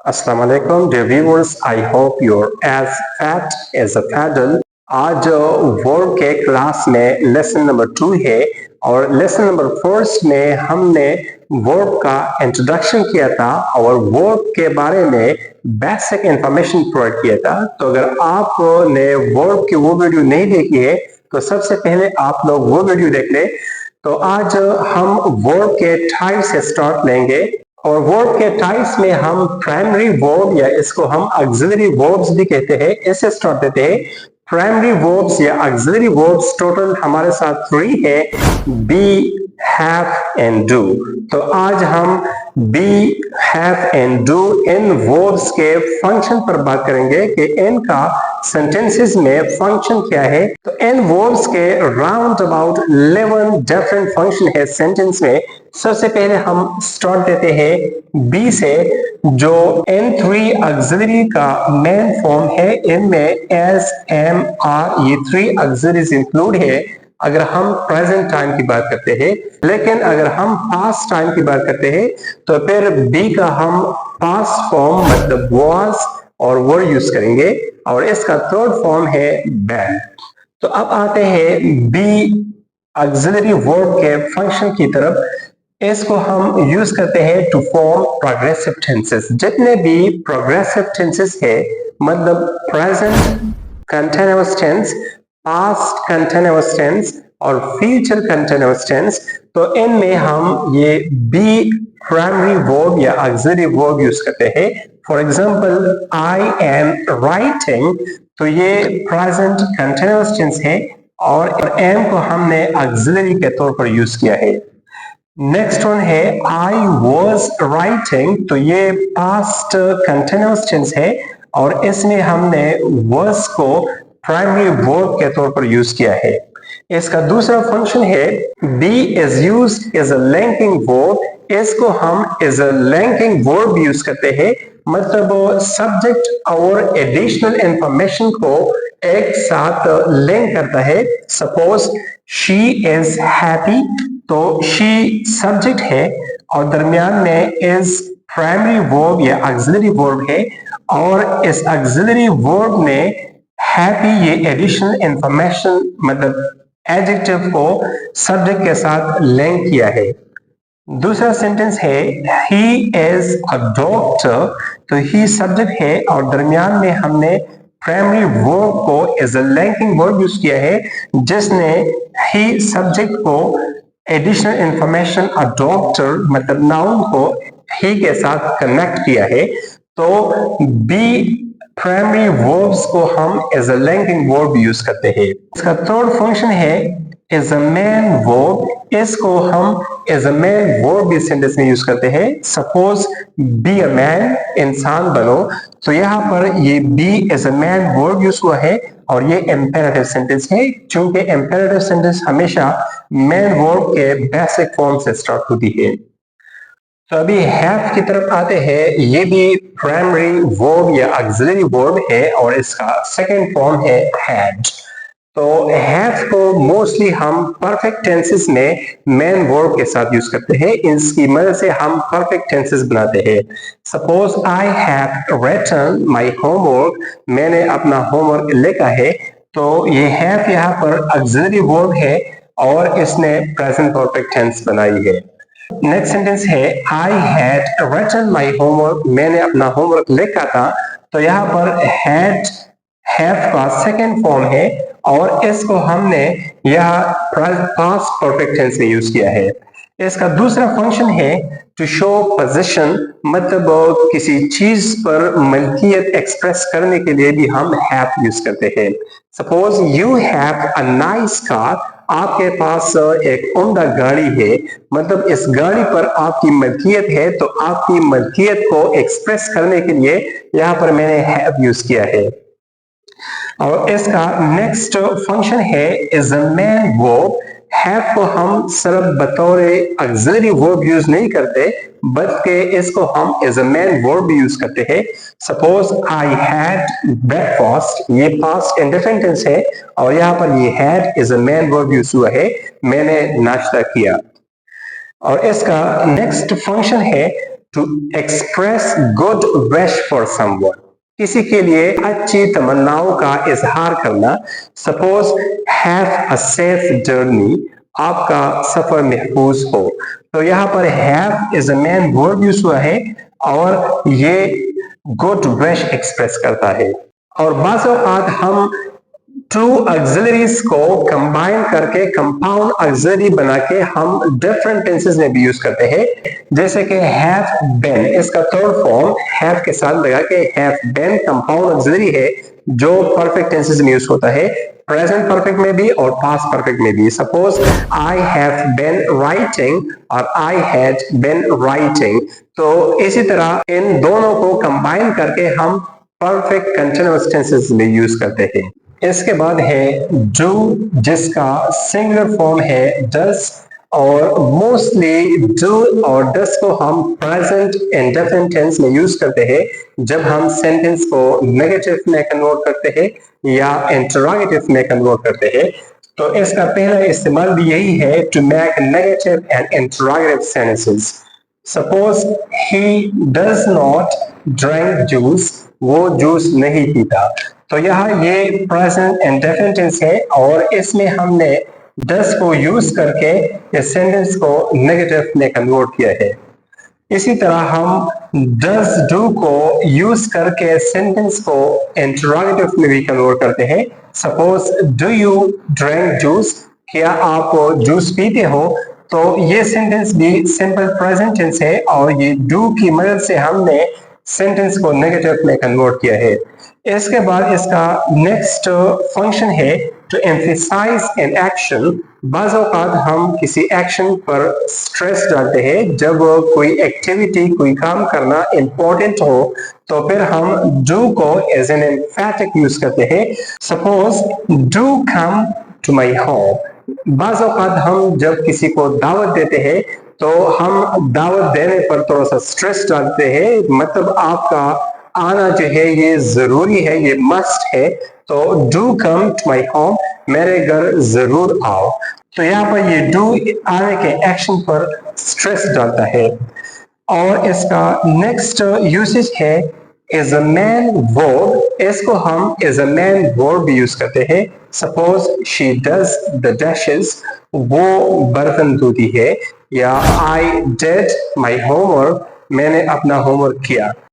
Assalamu alaikum, dear viewers. I hope you're as fat as a paddle. आज verb के class में lesson number 2 है और lesson number first में हमने वर्ब का इंट्रोडक्शन किया था और वर्ब के बारे में बेसिक इंफॉर्मेशन प्रोवाइड किया था। तो अगर आपने वर्ब की वो वीडियो नहीं देखी है तो सबसे पहले आप लोग वो वीडियो देख ले। तो आज हम वर्ब के टाइप से स्टार्ट लेंगे और वर्ब के टाइप्स में हम प्राइमरी वर्ब या इसको हम ऑक्सिलरी वर्ब्स भी कहते हैं, इससे स्टार्ट देते हैं। प्राइमरी वर्ब्स या ऑक्सिलरी वर्ब्स टोटल हमारे साथ 3 है, बी, हैव एंड डू। तो आज हम बी, हैव एंड डू इन वर्ब्स के फंक्शन पर बात करेंगे कि इनका सेंटेंसेस में फंक्शन क्या है। तो इन वर्ब्स के राउंड अबाउट 11 डिफरेंट फंक्शन है सेंटेंस में। सबसे पहले हम स्टार्ट देते हैं बी से, जो N3 ऑक्सिलरी का मेन फॉर्म है। इनमें एस, एम, आर ये 3 ऑक्सिलरीज इंक्लूड है अगर हम प्रेजेंट टाइम की बात करते हैं। लेकिन अगर हम पास्ट टाइम की बात करते हैं तो फिर बी का हम पास्ट फॉर्म मतलब वाज और वर यूज करेंगे और इसका थर्ड फॉर्म है बैन। तो अब आते हैं बी ऑक्सिलरी वर्ब के फंक्शन की तरफ। इसको हम यूज करते हैं टू फॉर्म प्रोग्रेसिव टेंसेस। जितने भी प्रोग्रेसिव टेंसेस है मतलब present continuous tense, past continuous tense और फ्यूचर कंटिन्यूअस टेंस, तो इनमें हम ये बी प्राइमरी वर्ब या ऑक्सिलरी वर्ब यूज करते हैं। For example I am writing, तो ये प्रेजेंट कंटिन्यूअस टेंस है और एम को हमने ऑक्सिलरी के तौर पर यूज किया है। नेक्स्ट वन है आई वॉज राइटिंग, तो ये पास्ट कंटिन्यूअस टेंस है और इसमें हमने वर्स को प्राइमरी वर्ब के तौर पर यूज किया है। इसका दूसरा फंक्शन है be is used as a linking verb. इसको हम as a linking verb use करते हैं, मतलब सब्जेक्ट और एडिशनल इंफॉर्मेशन को एक साथ लिंक करता है। सपोज शी इज हैप्पी, तो शी सब्जेक्ट है और दरमियान में इज प्राइमरी वर्ब या ऑक्सिलरी वर्ब है और इस ऑक्सिलरी वर्ब ने हैप्पी ये एडिशनल इंफॉर्मेशन मतलब एडजेक्टिव को सब्जेक्ट के साथ लिंक किया है। दूसरा सेंटेंस है ही इज अ डॉक्टर, तो ही सब्जेक्ट है और दरमियान में हमने प्राइमरी वर्ब को as a linking verb use किया है जिसने ही सब्जेक्ट को एडिशनल इंफॉर्मेशन अ डॉक्टर मतलब नाउन को ही के साथ कनेक्ट किया है। तो बी प्राइमरी वर्ब्स को हम as a linking verb use करते हैं। इसका थर्ड फंक्शन है एज अ मेन वर्ब। इसको हम एज अ मेन वर्ब भी सेंटेंस में यूज करते हैं। सपोज बी अ मैन, इंसान बनो, तो यहाँ पर ये be as a main verb use हुआ है और ये इंपेरेटिव सेंटेंस है क्योंकि इंपेरेटिव सेंटेंस हमेशा मेन वर्ब के बेसिक फॉर्म से स्टार्ट होती है। तो अभी हैव की तरफ आते हैं। ये भी प्राइमरी वर्ब या ऑक्सिलरी वर्ब है और इसका सेकंड फॉर्म है हैड। तो हैव को मोस्टली हम परफेक्ट टेंसेस में मेन वर्ब के साथ यूज करते हैं। इसकी मदद से हम परफेक्ट टेंसेस बनाते हैं। Suppose I have written my homework, मैंने अपना होमवर्क लिखा है, तो ये हैव यहाँ पर ऑक्सिलरी वर्ब है और इसने प्रेजेंट परफेक्ट टेंस बनाई है। नेक्स्ट सेंटेंस है I had written my homework, मैंने अपना होमवर्क लिखा था, तो यहाँ पर हैड हैव का सेकंड फॉर्म है और इसको हमने यहाँ पास्ट परफेक्ट टेंस में यूज किया है। इसका दूसरा फंक्शन है टू शो पोजीशन, मतलब किसी चीज पर मलकियत एक्सप्रेस करने के लिए भी हम हैव यूज करते हैं। Suppose you have a nice car, आपके पास एक उम्दा गाड़ी है, मतलब इस गाड़ी पर आपकी मलकियत है, तो आपकी मलकियत को एक्सप्रेस करने के लिए यहाँ पर मैंने हैव यूज किया है। और इसका नेक्स्ट फंक्शन है is a main verb. Have को हम सिर्फ बतौर ऑक्सिलरी वर्ब यूज नहीं करते बल्कि इसको हम एज अ मेन वर्ब भी यूज करते हैं। सपोज आई हैड ब्रेकफास्ट, ये पास्ट इंडेफिनिट टेंस है और यहाँ पर ये had as a main verb use हुआ है, मैंने नाश्ता किया। और इसका नेक्स्ट फंक्शन है to express good wish for someone, किसी के लिए अच्छी तमन्नाओं का इजहार करना। Suppose have a safe journey, आपका सफर महफूज हो। तो यहाँ पर have is a main verb use हुआ है और ये गुड विश एक्सप्रेस करता है। और बाज़ औक़ात हम टू ऑक्सिलरीज को कंबाइन करके कंपाउंड ऑक्सिलरी बना के हम डिफरेंट टेंसेस में भी यूज करते हैं, जैसे कि हैव बीन, इसका थर्ड फॉर्म हैव के साथ लगा के हैव बीन कंपाउंड ऑक्सिलरी है जो परफेक्ट टेंसेस में यूज होता है, प्रेजेंट परफेक्ट में भी और पास्ट परफेक्ट में भी। Suppose I have been writing और आई हैड बीन राइटिंग। तो इसी तरह इन दोनों को कंबाइन करके हम परफेक्ट कंटीन्यूअस टेंसेस में यूज करते हैं। इसके बाद है डू, जिसका सिंगुलर फॉर्म है डस, और मोस्टली डू और डस को हम प्रेजेंट इंडेफिनिट टेंस में यूज करते हैं जब हम सेंटेंस को नेगेटिव में कन्वर्ट करते हैं या इंटरोगेटिव में कन्वर्ट करते हैं। तो इसका पहला इस्तेमाल भी यही है, to make negative and interrogative sentences. Suppose he does not drink juice, वो जूस नहीं पीता। तो यहाँ ये प्रेजेंट इंडेफिनिट टेंस है और इसमें हमने डस को यूज करके इस सेंटेंस को नेगेटिव में कन्वर्ट किया है। इसी तरह हम डज डू को यूज करके सेंटेंस को इंटरोगेटिव में भी कन्वर्ट करते हैं। Suppose do you drink juice, क्या आप जूस पीते हो। तो ये सेंटेंस भी सिंपल प्रेजेंट टेंस है और ये डू की मदद से हमने सेंटेंस को नेगेटिव में कन्वर्ट किया है। इसके बाद इसका नेक्स्ट फंक्शन है टू एम्फेसाइज एन एक्शन। बाज़ औक़ात हम किसी एक्शन पर स्ट्रेस डालते हैं, जब कोई एक्टिविटी कोई काम करना इंपॉर्टेंट हो तो फिर हम डू को एज एन एम्फैटिक यूज करते हैं। Suppose do come to my home. बाज़ औक़ात हम जब किसी को दावत देते हैं तो हम दावत देने पर थोड़ा सा स्ट्रेस डालते हैं, मतलब आपका आना जो है ये जरूरी है, ये मस्ट है। तो do come to my home, मेरे घर जरूर आओ। तो यहाँ पर ये डू आने के एक्शन पर स्ट्रेस डालता है। और इसका नेक्स्ट यूसेज है इज अ मैन वर्ब। इसको हम is a main verb use करते हैं। Suppose she does the dishes, वो बर्तन धोती है, या आई डिड माई होमवर्क, मैंने अपना होमवर्क किया।